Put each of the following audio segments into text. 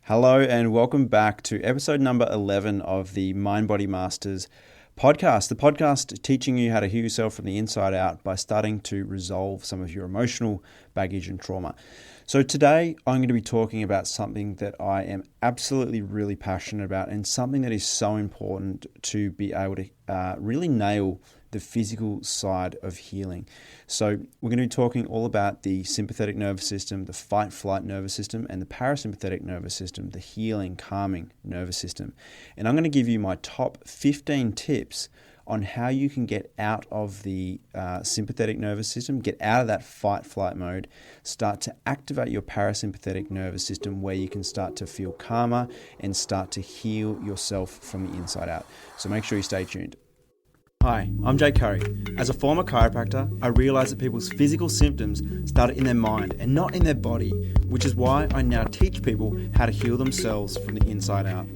Hello and welcome back to episode number 11 of the Mind Body Masters podcast. The podcast teaching you how to heal yourself from the inside out by starting to resolve some of your emotional baggage and trauma. So today I'm going to be talking about something that I am absolutely really passionate about and something that is so important to be able to really nail the physical side of healing. So we're going to be talking all about the sympathetic nervous system, the fight-flight nervous system, and the parasympathetic nervous system, the healing, calming nervous system. And I'm going to give you my top 15 tips on how you can get out of the sympathetic nervous system, get out of that fight-flight mode, start to activate your parasympathetic nervous system where you can start to feel calmer and start to heal yourself from the inside out. So make sure you stay tuned. Hi, I'm Jay Curry. As a former chiropractor, I realised that people's physical symptoms started in their mind and not in their body, which is why I now teach people how to heal themselves from the inside out.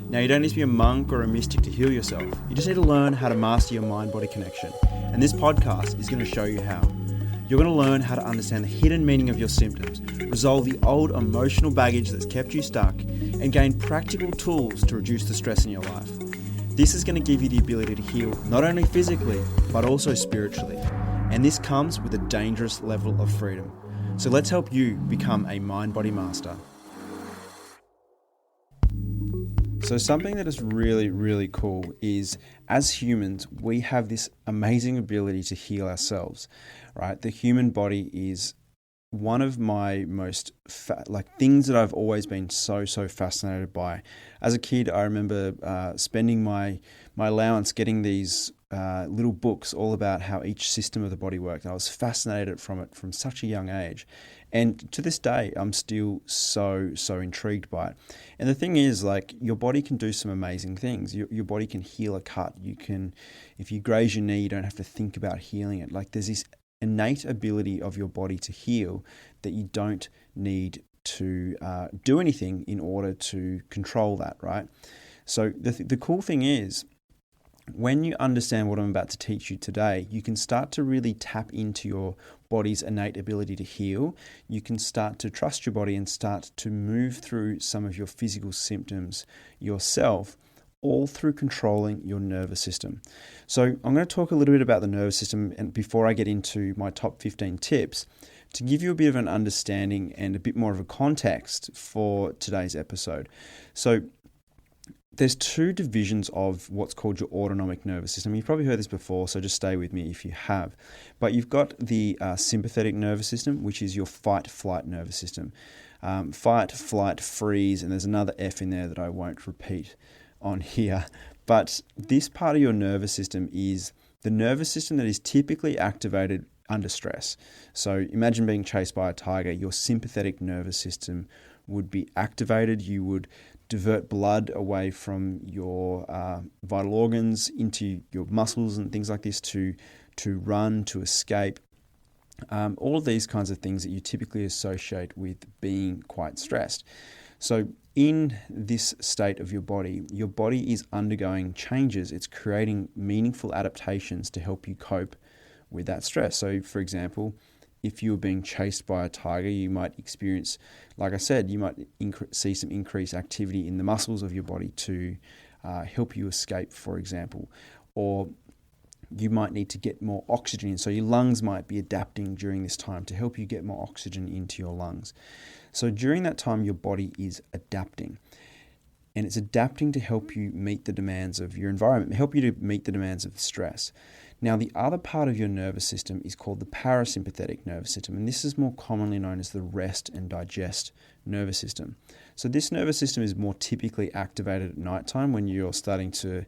Now, you don't need to be a monk or a mystic to heal yourself. You just need to learn how to master your mind-body connection. And this podcast is going to show you how. You're going to learn how to understand the hidden meaning of your symptoms, resolve the old emotional baggage that's kept you stuck, and gain practical tools to reduce the stress in your life. This is going to give you the ability to heal not only physically, but also spiritually. And this comes with a dangerous level of freedom. So let's help you become a mind-body master. So something that is really, really cool is, as humans, we have this amazing ability to heal ourselves, right? The human body is one of my most things that I've always been so fascinated by. As a kid, I remember spending my allowance getting these little books all about how each system of the body worked. I was fascinated from it from such a young age. And to this day, I'm still so intrigued by it. And the thing is, your body can do some amazing things. Your body can heal a cut. You can, if you graze your knee, you don't have to think about healing it. There's this innate ability of your body to heal that you don't need to do anything in order to control that, right? So the cool thing is, when you understand what I'm about to teach you today, you can start to really tap into your body's innate ability to heal. You can start to trust your body and start to move through some of your physical symptoms yourself, all through controlling your nervous system. So I'm going to talk a little bit about the nervous system, and before I get into my top 15 tips, to give you a bit of an understanding and a bit more of a context for today's episode. So there's two divisions of what's called your autonomic nervous system. You've probably heard this before, so just stay with me if you have. But you've got the sympathetic nervous system, which is your fight-flight nervous system. Fight, flight, freeze, and there's another F in there that I won't repeat on here. But this part of your nervous system is the nervous system that is typically activated under stress. So imagine being chased by a tiger. Your sympathetic nervous system would be activated. You would divert blood away from your vital organs into your muscles and things like this to run, to escape. All of these kinds of things that you typically associate with being quite stressed. So in this state of your body is undergoing changes. It's creating meaningful adaptations to help you cope with that stress. So, for example, if you're being chased by a tiger, you might experience, like I said, you might see some increased activity in the muscles of your body to help you escape, for example. Or you might need to get more oxygen in. So your lungs might be adapting during this time to help you get more oxygen into your lungs. So during that time, your body is adapting. And it's adapting to help you meet the demands of your environment, help you to meet the demands of stress. Now, the other part of your nervous system is called the parasympathetic nervous system, and this is more commonly known as the rest and digest nervous system. So this nervous system is more typically activated at nighttime when you're starting to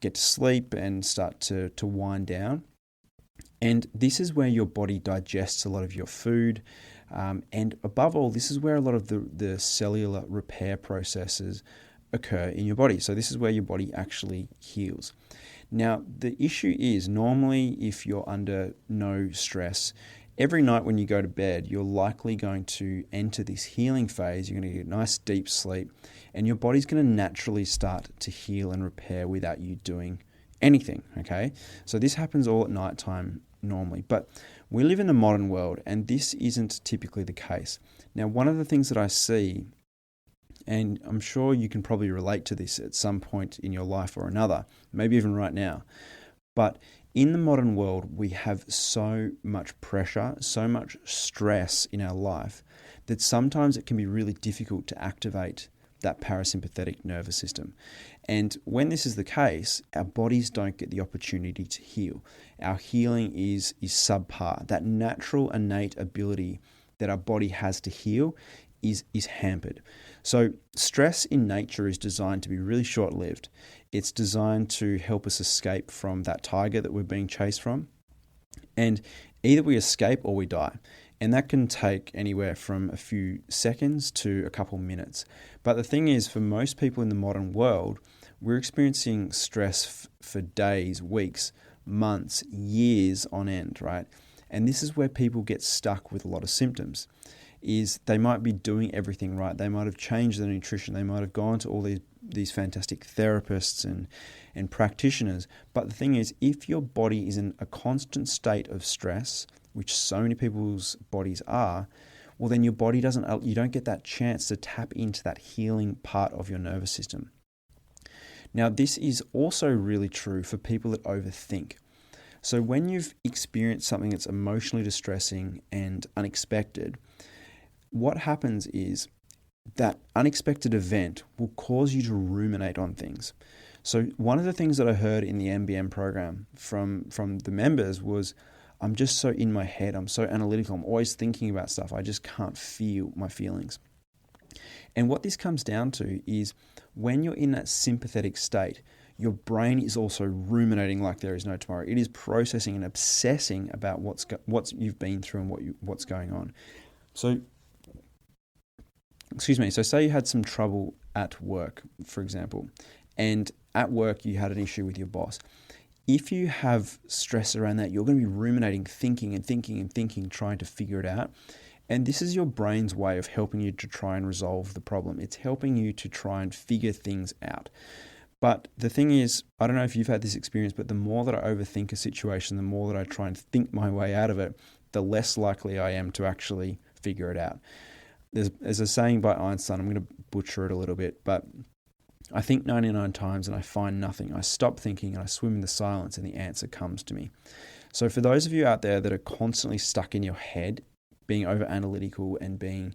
get to sleep and start to wind down. And this is where your body digests a lot of your food. And above all, this is where a lot of the cellular repair processes occur in your body. So this is where your body actually heals. Now, the issue is normally if you're under no stress, every night when you go to bed, you're likely going to enter this healing phase. You're going to get nice deep sleep and your body's going to naturally start to heal and repair without you doing anything, okay? So this happens all at nighttime normally, but we live in the modern world and this isn't typically the case. Now, one of the things that I see And I'm sure you can probably relate to this at some point in your life or another, maybe even right now. But in the modern world, we have so much pressure, so much stress in our life that sometimes it can be really difficult to activate that parasympathetic nervous system. And when this is the case, our bodies don't get the opportunity to heal. Our healing is subpar. That natural innate ability that our body has to heal is hampered. So stress in nature is designed to be really short-lived. It's designed to help us escape from that tiger that we're being chased from. And either we escape or we die. And that can take anywhere from a few seconds to a couple minutes. But the thing is, for most people in the modern world, we're experiencing stress for days, weeks, months, years on end, right? And this is where people get stuck with a lot of symptoms. Is they might be doing everything right. They might have changed their nutrition. They might have gone to all these fantastic therapists and practitioners. But the thing is, if your body is in a constant state of stress, which so many people's bodies are, well, then you don't get that chance to tap into that healing part of your nervous system. Now, this is also really true for people that overthink. So when you've experienced something that's emotionally distressing and unexpected, what happens is that unexpected event will cause you to ruminate on things. So one of the things that I heard in the MBM program from the members was, I'm just so in my head, I'm so analytical, I'm always thinking about stuff, I just can't feel my feelings. And what this comes down to is when you're in that sympathetic state, your brain is also ruminating like there is no tomorrow. It is processing and obsessing about what's you've been through and what's going on. So say you had some trouble at work, for example, and at work you had an issue with your boss. If you have stress around that, you're going to be ruminating, thinking, trying to figure it out. And this is your brain's way of helping you to try and resolve the problem. It's helping you to try and figure things out. But the thing is, I don't know if you've had this experience, but the more that I overthink a situation, the more that I try and think my way out of it, the less likely I am to actually figure it out. There's a saying by Einstein, I'm going to butcher it a little bit, but I think 99 times and I find nothing. I stop thinking and I swim in the silence and the answer comes to me. So for those of you out there that are constantly stuck in your head, being over analytical and being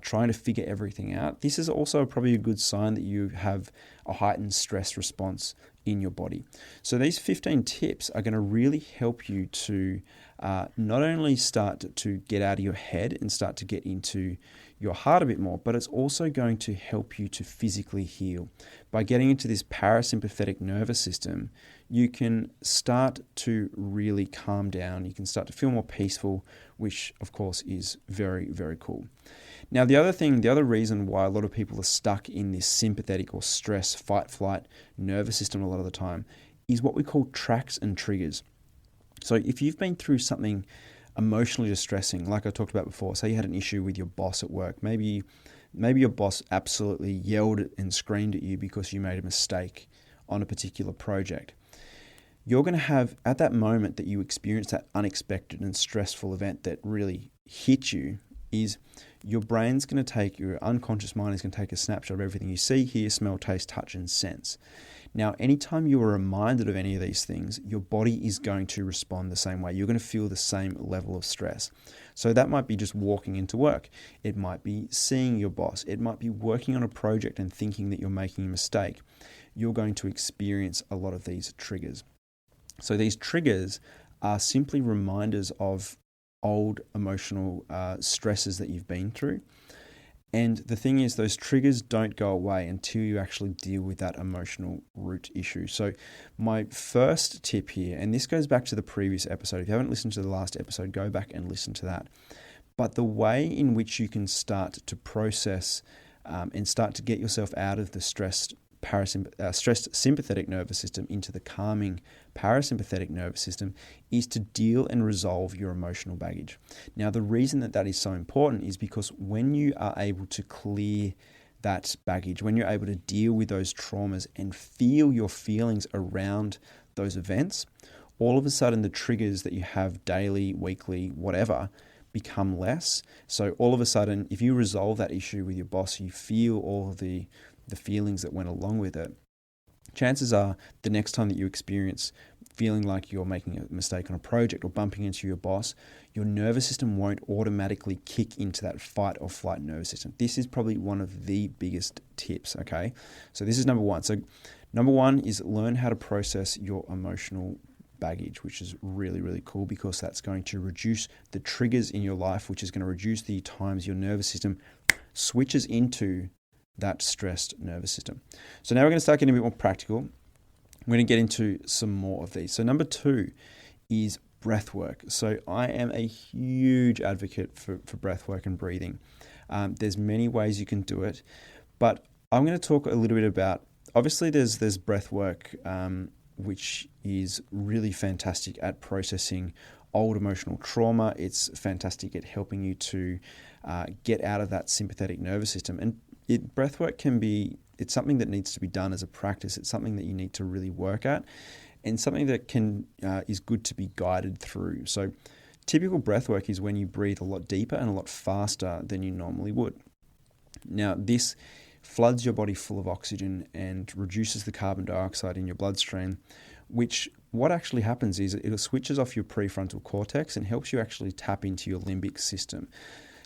trying to figure everything out, this is also probably a good sign that you have a heightened stress response in your body. So these 15 tips are going to really help you to not only start to get out of your head and start to get into your heart a bit more, but it's also going to help you to physically heal. By getting into this parasympathetic nervous system, you can start to really calm down. You can start to feel more peaceful, which of course is very, very cool. Now, the other reason why a lot of people are stuck in this sympathetic or stress, fight, flight nervous system a lot of the time is what we call tracks and triggers. So if you've been through something emotionally distressing, like I talked about before, say you had an issue with your boss at work, maybe your boss absolutely yelled and screamed at you because you made a mistake on a particular project. You're going to have, at that moment that you experience that unexpected and stressful event that really hit you, is your brain's going to take, your unconscious mind is going to take a snapshot of everything you see, hear, smell, taste, touch, and sense. Now, anytime you are reminded of any of these things, your body is going to respond the same way. You're going to feel the same level of stress. So that might be just walking into work. It might be seeing your boss. It might be working on a project and thinking that you're making a mistake. You're going to experience a lot of these triggers. So these triggers are simply reminders of old emotional stresses that you've been through. And the thing is, those triggers don't go away until you actually deal with that emotional root issue. So my first tip here, and this goes back to the previous episode. If you haven't listened to the last episode, go back and listen to that. But the way in which you can start to process and start to get yourself out of the stressed sympathetic nervous system into the calming parasympathetic nervous system is to deal and resolve your emotional baggage. Now, the reason that is so important is because when you are able to clear that baggage, when you're able to deal with those traumas and feel your feelings around those events, all of a sudden the triggers that you have daily, weekly, whatever, become less. So all of a sudden, if you resolve that issue with your boss, you feel all of the feelings that went along with it. Chances are the next time that you experience feeling like you're making a mistake on a project or bumping into your boss, your nervous system won't automatically kick into that fight or flight nervous system. This is probably one of the biggest tips, okay? So this is number one. So number one is learn how to process your emotional baggage, which is really, really cool because that's going to reduce the triggers in your life, which is going to reduce the times your nervous system switches into that stressed nervous system. So now we're going to start getting a bit more practical. We're going to get into some more of these. So number two is breath work. So I am a huge advocate for breath work and breathing. There's many ways you can do it, but I'm going to talk a little bit about, obviously there's breath work, which is really fantastic at processing old emotional trauma. It's fantastic at helping you to get out of that sympathetic nervous system. And breath work it's something that needs to be done as a practice. It's something that you need to really work at, and something that is good to be guided through. So typical breath work is when you breathe a lot deeper and a lot faster than you normally would. Now, this floods your body full of oxygen and reduces the carbon dioxide in your bloodstream, which what actually happens is it switches off your prefrontal cortex and helps you actually tap into your limbic system.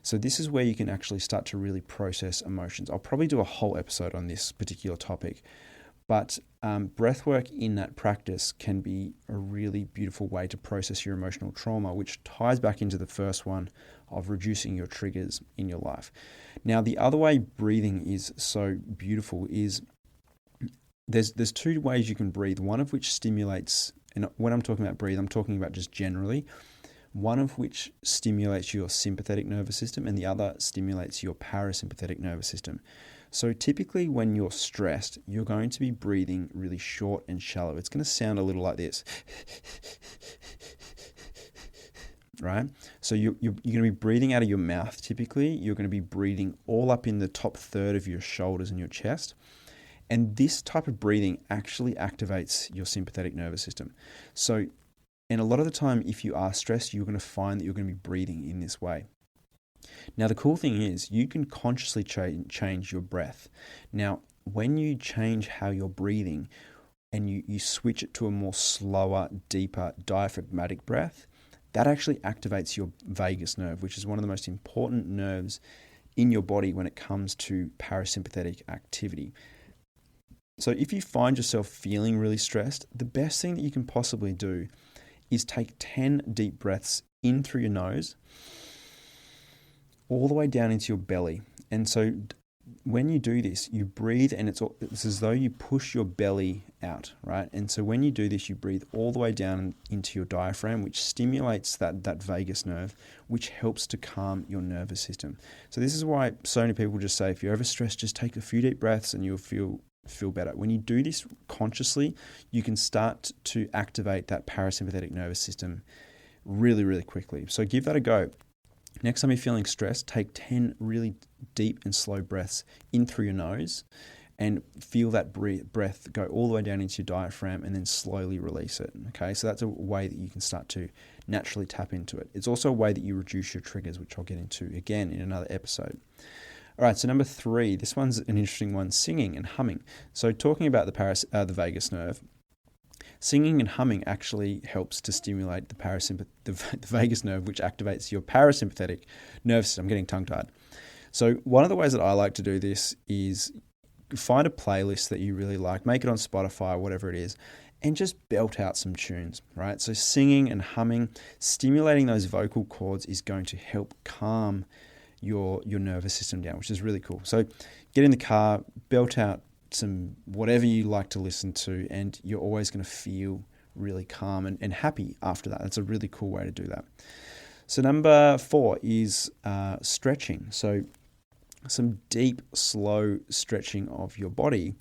So this is where you can actually start to really process emotions. I'll probably do a whole episode on this particular topic, but breath work in that practice can be a really beautiful way to process your emotional trauma, which ties back into the first one of reducing your triggers in your life. Now, the other way breathing is so beautiful is there's two ways you can breathe, one of which stimulates, and when I'm talking about breathe, I'm talking about just generally, one of which stimulates your sympathetic nervous system and the other stimulates your parasympathetic nervous system. So typically when you're stressed, you're going to be breathing really short and shallow. It's going to sound a little like this, right? So you're going to be breathing out of your mouth typically. You're going to be breathing all up in the top third of your shoulders and your chest. And this type of breathing actually activates your sympathetic nervous system. And a lot of the time, if you are stressed, you're going to find that you're going to be breathing in this way. Now, the cool thing is you can consciously change your breath. Now, when you change how you're breathing and you switch it to a more slower, deeper, diaphragmatic breath, that actually activates your vagus nerve, which is one of the most important nerves in your body when it comes to parasympathetic activity. So if you find yourself feeling really stressed, the best thing that you can possibly do is take 10 deep breaths in through your nose, all the way down into your belly. And so when you do this, you breathe and it's as though you push your belly out, right? And so when you do this, you breathe all the way down into your diaphragm, which stimulates that vagus nerve, which helps to calm your nervous system. So this is why so many people just say, if you're overstressed, just take a few deep breaths and you'll feel better. When you do this consciously, you can start to activate that parasympathetic nervous system really, really quickly. So give that a go. Next time you're feeling stressed, take 10 really deep and slow breaths in through your nose and feel that breath go all the way down into your diaphragm and then slowly release it. Okay, so that's a way that you can start to naturally tap into it. It's also a way that you reduce your triggers, which I'll get into again in another episode. All right, so number 3, this one's an interesting one, singing and humming. So talking about the vagus nerve, singing and humming actually helps to stimulate the vagus nerve, which activates your parasympathetic nervous system. I'm getting tongue-tied. So one of the ways that I like to do this is find a playlist that you really like, make it on Spotify or whatever it is, and just belt out some tunes, right? So singing and humming, stimulating those vocal cords is going to help calm your nervous system down, which is really cool. So get in the car, belt out some whatever you like to listen to, and you're always going to feel really calm and happy after that. That's a really cool way to do that. So number 4 is stretching. So some deep, slow stretching of your body,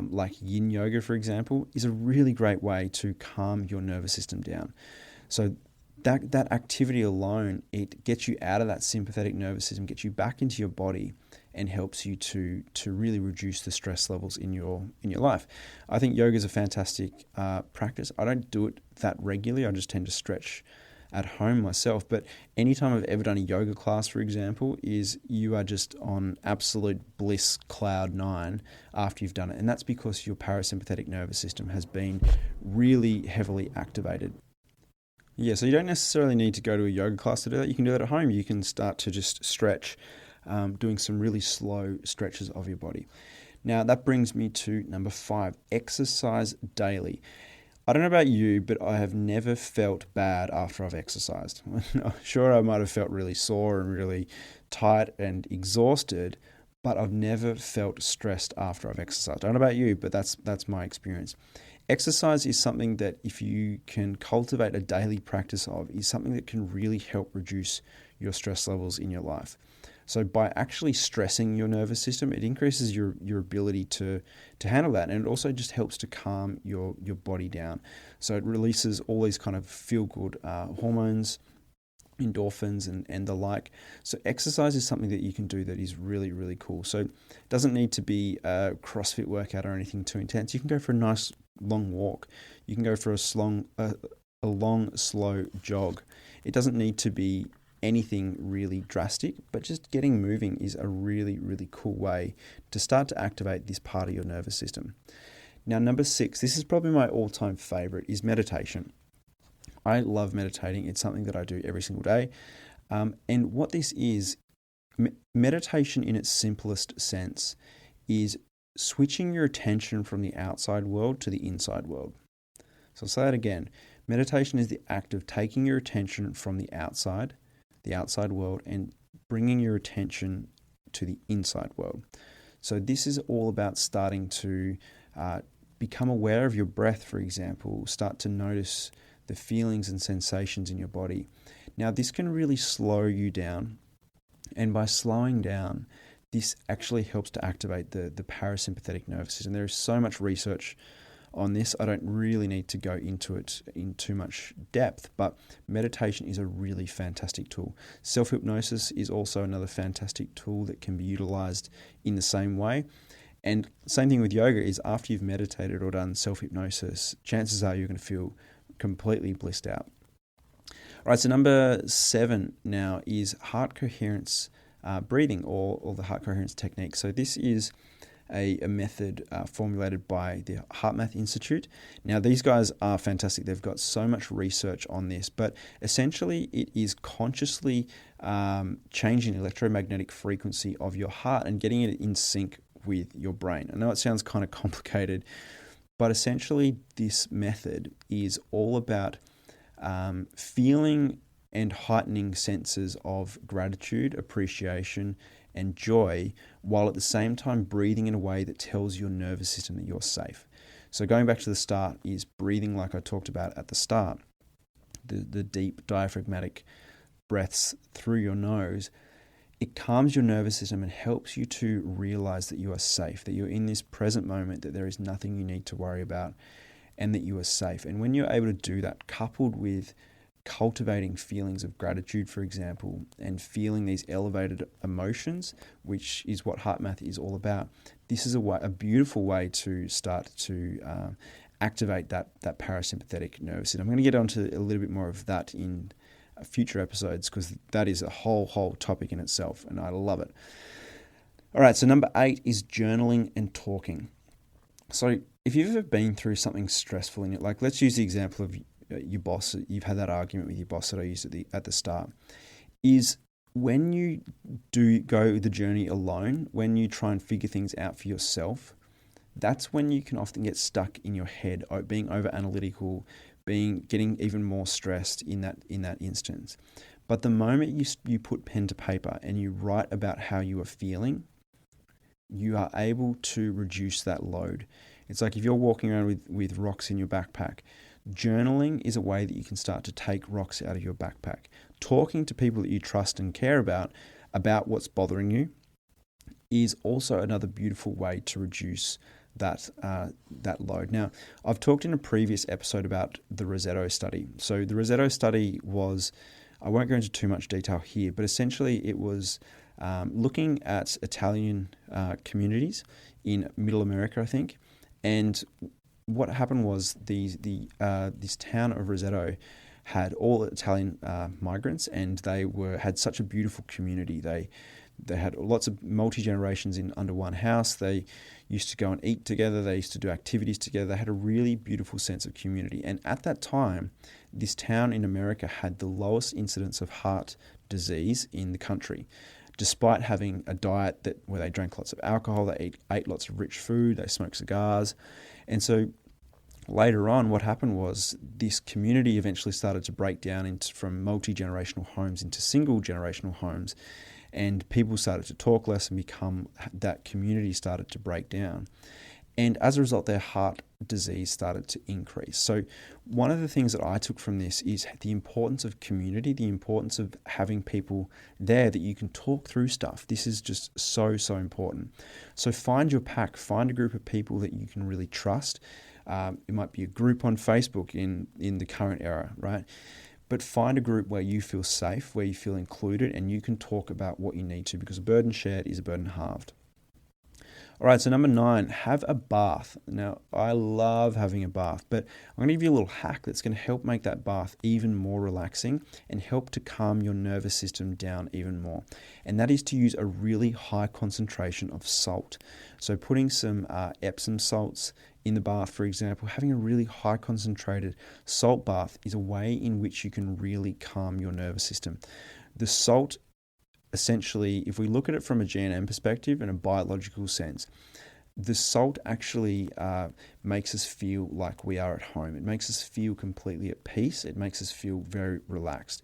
like yin yoga, for example, is a really great way to calm your nervous system down. So that activity alone, it gets you out of that sympathetic nervous system, gets you back into your body, and helps you to really reduce the stress levels in your life. I think yoga is a fantastic practice. I don't do it that regularly. I just tend to stretch at home myself, but anytime I've ever done a yoga class, for example, is you are just on absolute bliss cloud nine after you've done it. And that's because your parasympathetic nervous system has been really heavily activated. Yeah, so you don't necessarily need to go to a yoga class to do that. You can do that at home. You can start to just stretch, doing some really slow stretches of your body. Now, that brings me to number 5, exercise daily. I don't know about you, but I have never felt bad after I've exercised. Sure, I might have felt really sore and really tight and exhausted, but I've never felt stressed after I've exercised. I don't know about you, but that's my experience. Exercise is something that, if you can cultivate a daily practice of, is something that can really help reduce your stress levels in your life. So by actually stressing your nervous system, it increases your ability to handle that. And it also just helps to calm your body down. So it releases all these kind of feel-good hormones, endorphins and the like. So exercise is something that you can do that is really, really cool. So it doesn't need to be a CrossFit workout or anything too intense. You can go for a nice long walk. You can go for a long, slow jog. It doesn't need to be anything really drastic, but just getting moving is a really, really cool way to start to activate this part of your nervous system. Now, number 6, this is probably my all-time favorite, is meditation. I love meditating. It's something that I do every single day. And what this is, meditation in its simplest sense is switching your attention from the outside world to the inside world. So I'll say that again. Meditation is the act of taking your attention from the outside world, and bringing your attention to the inside world. So this is all about starting to become aware of your breath, for example, start to notice the feelings and sensations in your body. Now, this can really slow you down, and by slowing down, this actually helps to activate the parasympathetic nervous system. There is so much research on this. I don't really need to go into it in too much depth, but meditation is a really fantastic tool. Self-hypnosis is also another fantastic tool that can be utilized in the same way. And same thing with yoga is, after you've meditated or done self-hypnosis, chances are you're going to feel completely blissed out. All right, so number 7 now is heart coherence breathing, or the heart coherence technique. So this is a method formulated by the HeartMath Institute. Now, these guys are fantastic. They've got so much research on this, but essentially it is consciously changing the electromagnetic frequency of your heart and getting it in sync with your brain. I know it sounds kind of complicated, but essentially this method is all about feeling and heightening senses of gratitude, appreciation, and joy, while at the same time breathing in a way that tells your nervous system that you're safe. So going back to the start is breathing like I talked about at the start, the deep diaphragmatic breaths through your nose. It calms your nervous system and helps you to realize that you are safe, that you're in this present moment, that there is nothing you need to worry about, and that you are safe. And when you're able to do that, coupled with cultivating feelings of gratitude, for example, and feeling these elevated emotions, which is what HeartMath is all about, this is a beautiful way to start to activate that parasympathetic nervous system. I'm going to get onto a little bit more of that in future episodes, because that is a whole topic in itself, and I love it. All right, so number 8 is journaling and talking. So if you've ever been through something stressful in it, like let's use the example of your boss, you've had that argument with your boss that I used at the start, is when you do go the journey alone, when you try and figure things out for yourself, that's when you can often get stuck in your head, being over analytical, getting even more stressed in that instance. But the moment you put pen to paper and you write about how you are feeling, you are able to reduce that load. It's like if you're walking around with rocks in your backpack, journaling is a way that you can start to take rocks out of your backpack. Talking to people that you trust and care about what's bothering you, is also another beautiful way to reduce that load. Now, I've talked in a previous episode about the Rosetto study. So the Rosetto study was, I won't go into too much detail here, but essentially it was looking at Italian communities in Middle America, I think, and what happened was this town of Rosetto had all Italian migrants, and they had such a beautiful community. They had lots of multi-generations in under one house. They used to go and eat together. They used to do activities together. They had a really beautiful sense of community. And at that time, this town in America had the lowest incidence of heart disease in the country, despite having a diet where they drank lots of alcohol, they ate lots of rich food, they smoked cigars. And so later on, what happened was this community eventually started to break down from multi-generational homes into single-generational homes, and people started to talk less and that community started to break down. And as a result, their heart disease started to increase. So one of the things that I took from this is the importance of community, the importance of having people there that you can talk through stuff. This is just so, so important. So find your pack, find a group of people that you can really trust. It might be a group on Facebook in the current era, right? But find a group where you feel safe, where you feel included, and you can talk about what you need to, because a burden shared is a burden halved. All right, so number 9, have a bath. Now, I love having a bath, but I'm going to give you a little hack that's going to help make that bath even more relaxing and help to calm your nervous system down even more. And that is to use a really high concentration of salt. So putting some Epsom salts in the bath, for example, having a really high concentrated salt bath is a way in which you can really calm your nervous system. The salt, essentially, if we look at it from a G&M perspective and a biological sense, the salt actually makes us feel like we are at home. It makes us feel completely at peace. It makes us feel very relaxed.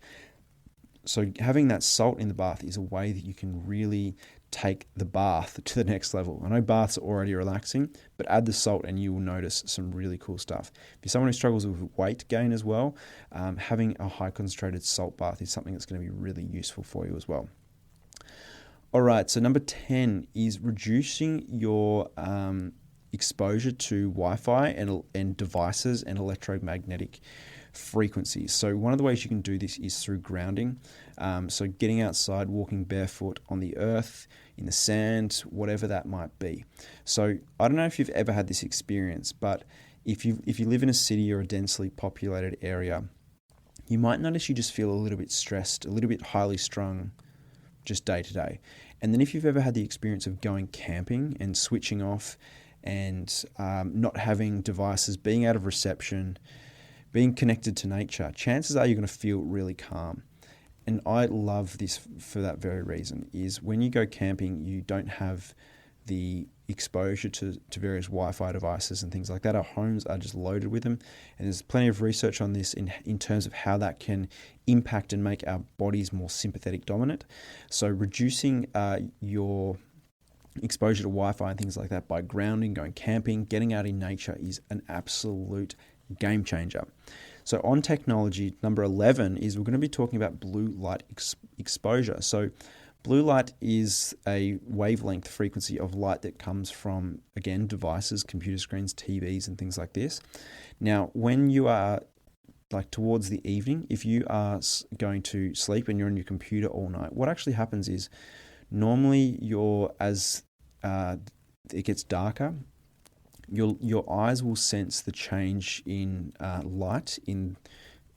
So having that salt in the bath is a way that you can really take the bath to the next level. I know baths are already relaxing, but add the salt and you will notice some really cool stuff. If you're someone who struggles with weight gain as well, having a high concentrated salt bath is something that's going to be really useful for you as well. All right, so number 10 is reducing your exposure to Wi-Fi and devices and electromagnetic frequencies. So one of the ways you can do this is through grounding. So getting outside, walking barefoot on the earth, in the sand, whatever that might be. So I don't know if you've ever had this experience, but if you live in a city or a densely populated area, you might notice you just feel a little bit stressed, a little bit highly strung, just day to day. And then if you've ever had the experience of going camping and switching off and not having devices, being out of reception, being connected to nature, chances are you're going to feel really calm. And I love this for that very reason, is when you go camping, you don't have the exposure to various Wi-Fi devices and things like that. Our homes are just loaded with them. And there's plenty of research on this in terms of how that can impact and make our bodies more sympathetic dominant. So reducing your exposure to Wi-Fi and things like that by grounding, going camping, getting out in nature is an absolute game changer. So on technology, number 11 is we're going to be talking about blue light exposure. So blue light is a wavelength frequency of light that comes from, again, devices, computer screens, TVs, and things like this. Now, when you are like towards the evening, if you are going to sleep and you're on your computer all night, what actually happens is normally as it gets darker, your eyes will sense the change in light in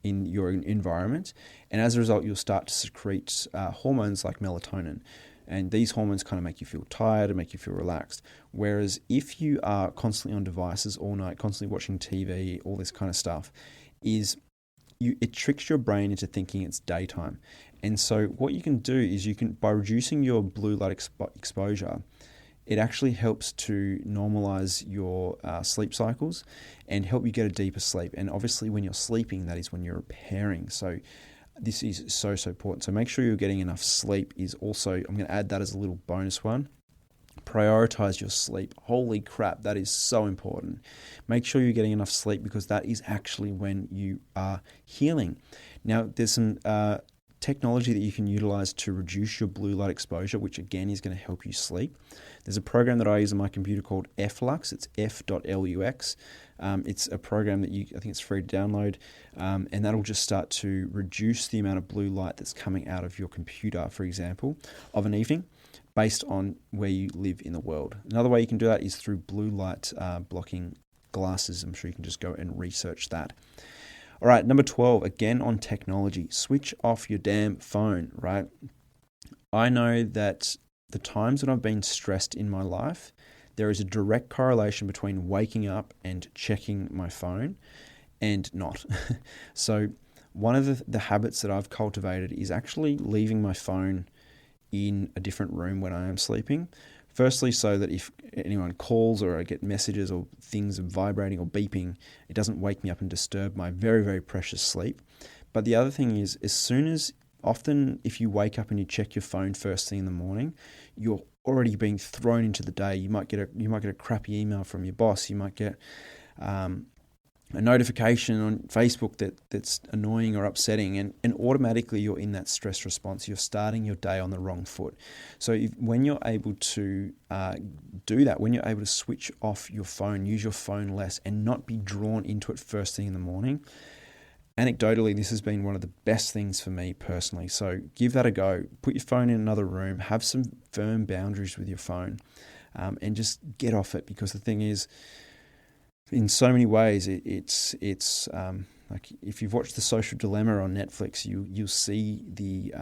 your environment, and as a result you'll start to secrete hormones like melatonin, and these hormones kind of make you feel tired and make you feel relaxed. Whereas if you are constantly on devices all night, constantly watching TV, all this kind of stuff, it tricks your brain into thinking it's daytime. And so what you can do is by reducing your blue light exposure, it actually helps to normalize your sleep cycles and help you get a deeper sleep. And obviously when you're sleeping, that is when you're repairing. So this is so, so important. So make sure you're getting enough sleep is also, I'm going to add that as a little bonus one. Prioritize your sleep. Holy crap, that is so important. Make sure you're getting enough sleep, because that is actually when you are healing. Now, there's some technology that you can utilize to reduce your blue light exposure, which again is going to help you sleep. There's a program that I use on my computer called Flux. It's f.lux. It's a program that I think it's free to download, and that'll just start to reduce the amount of blue light that's coming out of your computer, for example, of an evening, based on where you live in the world. Another way you can do that is through blue light blocking glasses. I'm sure you can just go and research that. All right, number 12, again on technology, switch off your damn phone, right? I know that the times when I've been stressed in my life, there is a direct correlation between waking up and checking my phone and not. So one of the habits that I've cultivated is actually leaving my phone in a different room when I am sleeping. Firstly, so that if anyone calls or I get messages or things vibrating or beeping, it doesn't wake me up and disturb my very, very precious sleep. But the other thing is, often if you wake up and you check your phone first thing in the morning, you're already being thrown into the day. You might get a crappy email from your boss. You might get a notification on Facebook that's annoying or upsetting, and automatically you're in that stress response. You're starting your day on the wrong foot. So when you're able to do that, when you're able to switch off your phone, use your phone less, and not be drawn into it first thing in the morning, anecdotally, this has been one of the best things for me personally. So give that a go. Put your phone in another room. Have some firm boundaries with your phone, and just get off it. Because the thing is, in so many ways, it's like if you've watched The Social Dilemma on Netflix, you'll see the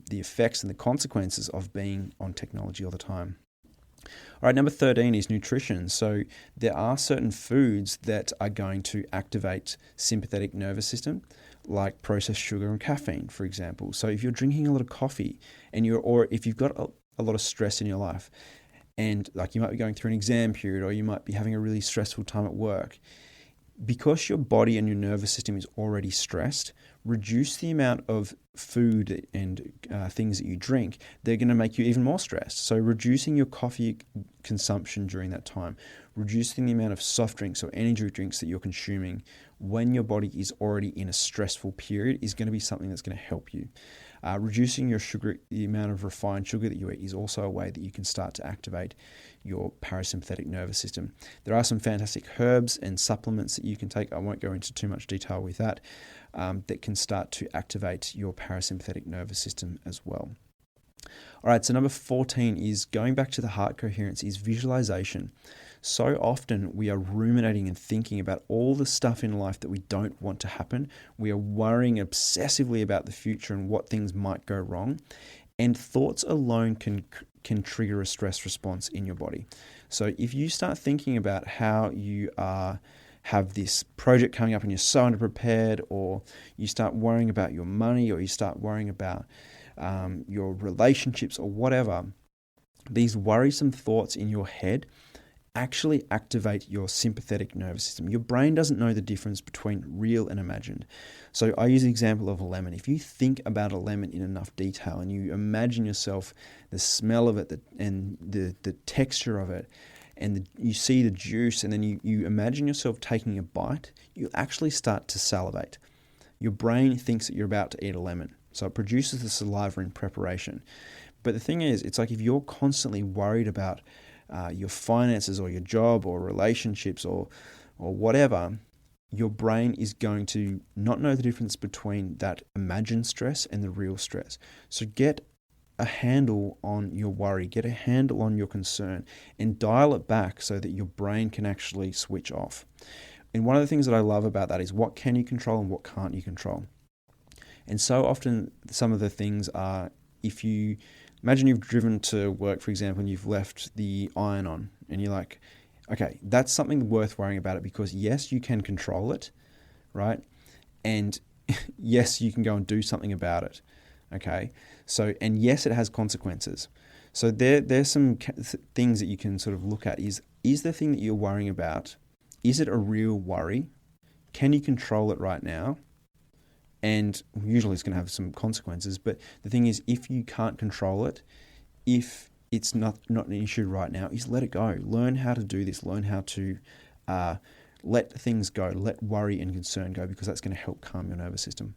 effects and the consequences of being on technology all the time. All right, number 13 is nutrition. So there are certain foods that are going to activate sympathetic nervous system, like processed sugar and caffeine, for example. So if you're drinking a lot of coffee or if you've got a lot of stress in your life, and like you might be going through an exam period or you might be having a really stressful time at work, because your body and your nervous system is already stressed, reduce the amount of food and things that you drink. They're going to make you even more stressed. So reducing your coffee consumption during that time, reducing the amount of soft drinks or energy drinks that you're consuming when your body is already in a stressful period is going to be something that's going to help you. Reducing your sugar, the amount of refined sugar that you eat, is also a way that you can start to activate your parasympathetic nervous system. There are some fantastic herbs and supplements that you can take. I won't go into too much detail with that, that can start to activate your parasympathetic nervous system as well. All right, so number 14 is going back to the heart coherence, is visualization. So often we are ruminating and thinking about all the stuff in life that we don't want to happen. We are worrying obsessively about the future and what things might go wrong. And thoughts alone can trigger a stress response in your body. So if you start thinking about how you have this project coming up and you're so underprepared, or you start worrying about your money, or you start worrying about your relationships or whatever, these worrisome thoughts in your head actually activate your sympathetic nervous system. Your brain doesn't know the difference between real and imagined. So I use the example of a lemon. If you think about a lemon in enough detail and you imagine yourself, the smell of it and the texture of it, and you see the juice, and then you imagine yourself taking a bite, you'll actually start to salivate. Your brain thinks that you're about to eat a lemon. So it produces the saliva in preparation. But the thing is, it's like if you're constantly worried about your finances or your job or relationships or whatever, your brain is going to not know the difference between that imagined stress and the real stress. So get a handle on your worry, get a handle on your concern, and dial it back so that your brain can actually switch off. And one of the things that I love about that is what can you control and what can't you control. And so often some of the things are, if you imagine you've driven to work, for example, and you've left the iron on, and you're like, okay, that's something worth worrying about it, because yes, you can control it, right? And yes, you can go and do something about it, okay? So, and yes, it has consequences. So there's some things that you can sort of look at. Is the thing that you're worrying about, is it a real worry? Can you control it right now? And usually it's going to have some consequences. But the thing is, if you can't control it, if it's not an issue right now, is let it go. Learn how to do this. Learn how to let things go. Let worry and concern go, because that's going to help calm your nervous system.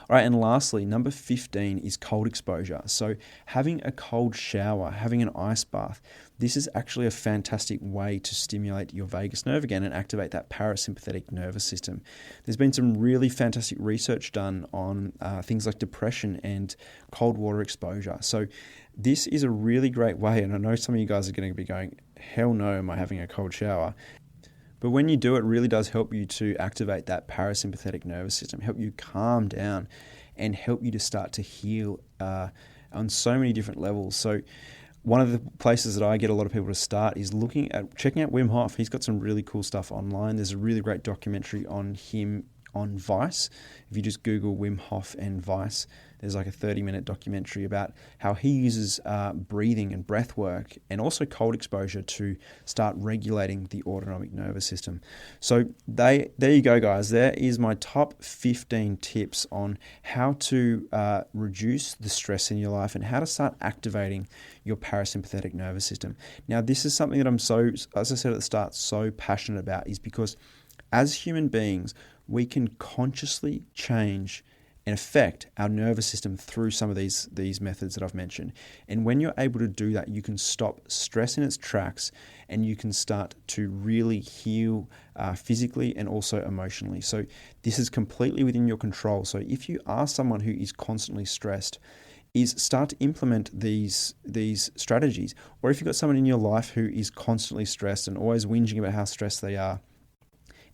All right, and lastly, number 15 is cold exposure. So having a cold shower, having an ice bath, this is actually a fantastic way to stimulate your vagus nerve again and activate that parasympathetic nervous system. There's been some really fantastic research done on things like depression and cold water exposure. So this is a really great way, and I know some of you guys are going to be going, hell no, am I having a cold shower? But when you do, it really does help you to activate that parasympathetic nervous system, help you calm down, and help you to start to heal on so many different levels. So one of the places that I get a lot of people to start is checking out Wim Hof. He's got some really cool stuff online. There's a really great documentary on him on Vice. If you just Google Wim Hof and Vice, there's like a 30-minute documentary about how he uses breathing and breath work and also cold exposure to start regulating the autonomic nervous system. So there you go, guys. There is my top 15 tips on how to reduce the stress in your life and how to start activating your parasympathetic nervous system. Now, this is something that I'm as I said at the start, so passionate about, is because as human beings, we can consciously change and affect our nervous system through some of these methods that I've mentioned. And when you're able to do that, you can stop stress in its tracks and you can start to really heal physically and also emotionally. So this is completely within your control. So if you are someone who is constantly stressed, start to implement these strategies. Or if you've got someone in your life who is constantly stressed and always whinging about how stressed they are,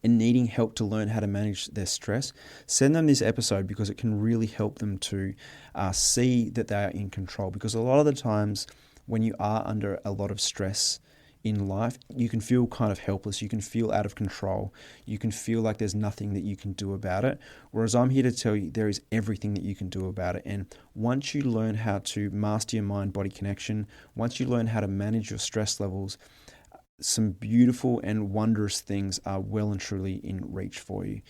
and needing help to learn how to manage their stress, send them this episode because it can really help them to see that they are in control. Because a lot of the times when you are under a lot of stress in life, you can feel kind of helpless. You can feel out of control. You can feel like there's nothing that you can do about it. Whereas I'm here to tell you there is everything that you can do about it. And once you learn how to master your mind-body connection, once you learn how to manage your stress levels, some beautiful and wondrous things are well and truly in reach for you.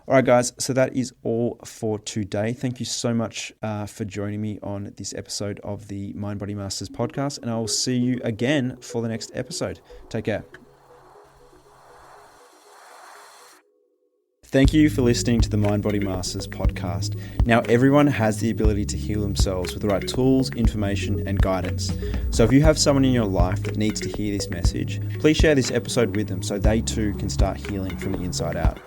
All right, guys, so that is all for today. Thank you so much for joining me on this episode of the Mind Body Masters podcast, and I will see you again for the next episode. Take care. Thank you for listening to the Mind Body Masters podcast. Now, everyone has the ability to heal themselves with the right tools, information, and guidance. So if you have someone in your life that needs to hear this message, please share this episode with them so they too can start healing from the inside out.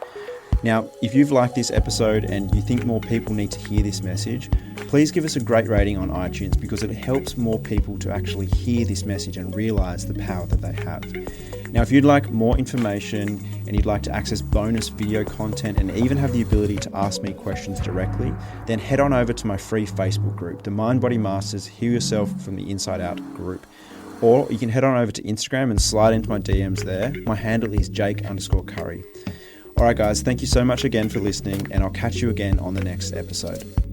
Now, if you've liked this episode and you think more people need to hear this message, please give us a great rating on iTunes because it helps more people to actually hear this message and realize the power that they have. Now, if you'd like more information and you'd like to access bonus video content and even have the ability to ask me questions directly, then head on over to my free Facebook group, the Mind Body Masters Heal Yourself from the Inside Out group. Or you can head on over to Instagram and slide into my DMs there. My handle is Jake_Curry. All right, guys, thank you so much again for listening, and I'll catch you again on the next episode.